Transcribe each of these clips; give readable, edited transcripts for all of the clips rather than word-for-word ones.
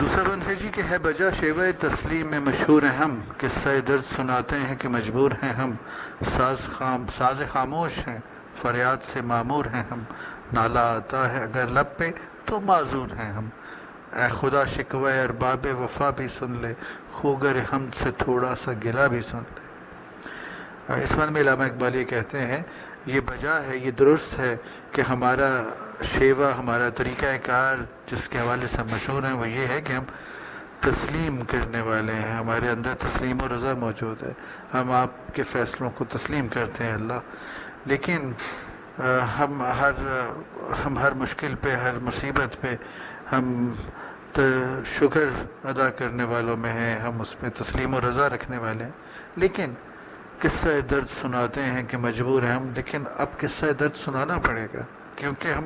دوسرا بند ہے جی کہ ہے بجا شیوہ تسلیم میں مشہور ہیں ہم، قصہ درد سناتے ہیں کہ مجبور ہیں ہم، ساز خاموش ہیں فریاد سے معمور ہیں ہم، نالہ آتا ہے اگر لب پہ تو معذور ہیں ہم، اے خدا شکوہ ارباب وفا بھی سن لے، خوگر حمد سے تھوڑا سا گلہ بھی سن لے۔ اس بند میں علامہ اقبال یہ کہتے ہیں یہ بجا ہے، یہ درست ہے کہ ہمارا شیوہ، ہمارا طریقہ کار جس کے حوالے سے مشہور ہیں وہ یہ ہے کہ ہم تسلیم کرنے والے ہیں، ہمارے اندر تسلیم و رضا موجود ہے، ہم آپ کے فیصلوں کو تسلیم کرتے ہیں اللہ، لیکن ہم ہر مشکل پہ، ہر مصیبت پہ ہم شکر ادا کرنے والوں میں ہیں، ہم اس پہ تسلیم و رضا رکھنے والے ہیں، لیکن قصہ درد سناتے ہیں کہ مجبور ہیں ہم، لیکن اب قصہ درد سنانا پڑے گا کیونکہ ہم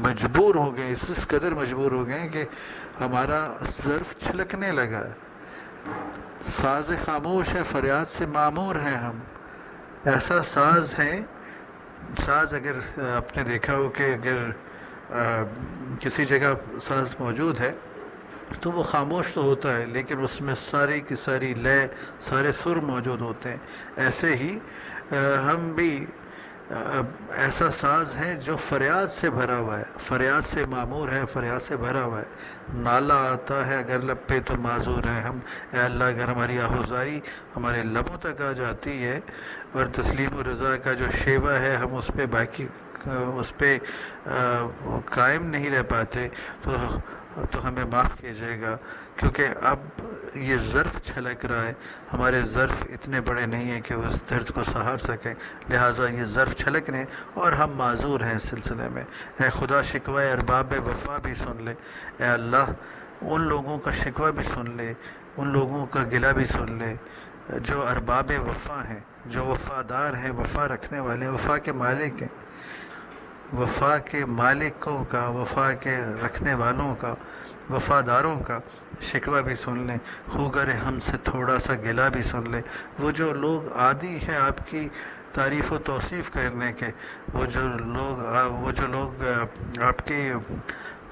مجبور ہو گئے، اس قدر مجبور ہو گئے ہیں کہ ہمارا ظرف چھلکنے لگا ہے، ساز خاموش ہے فریاد سے معمور ہیں ہم، ایسا ساز ہے، ساز اگر آپ نے دیکھا ہو کہ اگر کسی جگہ ساز موجود ہے تو وہ خاموش تو ہوتا ہے لیکن اس میں ساری کی ساری لے، سارے سر موجود ہوتے ہیں، ایسے ہی ہم بھی ایسا ساز ہے جو فریاد سے بھرا ہوا ہے، فریاد سے معمور ہے، فریاد سے بھرا ہوا ہے، نالہ آتا ہے اگر لب پہ تو معذور ہیں ہم، اے اللہ اگر ہماری آہوزاری ہمارے لبوں تک آ جاتی ہے اور تسلیم و رضا کا جو شیوہ ہے ہم اس پہ قائم نہیں رہ پاتے تو ہمیں معاف کیجیے گا، کیونکہ اب یہ ظرف چھلک رہا ہے، ہمارے ظرف اتنے بڑے نہیں ہیں کہ وہ اس درد کو سہار سکیں، لہٰذا یہ ظرف چھلک رہے ہیں اور ہم معذور ہیں اس سلسلے میں، اے خدا شکوہ ارباب وفا بھی سن لے، اے اللہ ان لوگوں کا شکوہ بھی سن لے، ان لوگوں کا گلہ بھی سن لے جو ارباب وفا ہیں، جو وفادار ہیں، وفا رکھنے والے ہیں، وفا کے مالک ہیں، وفا کے مالکوں کا، وفا کے رکھنے والوں کا، وفاداروں کا شکوہ بھی سن لیں، خوگر ہم سے تھوڑا سا گلہ بھی سن لیں، وہ جو لوگ عادی ہیں آپ کی تعریف و توصیف کرنے کے، وہ جو لوگ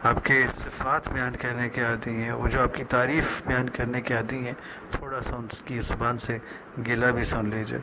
آپ کے صفات بیان کرنے کے عادی ہیں، وہ جو آپ کی تعریف بیان کرنے کے عادی ہیں، تھوڑا سا ان کی زبان سے گلہ بھی سن لیجیے۔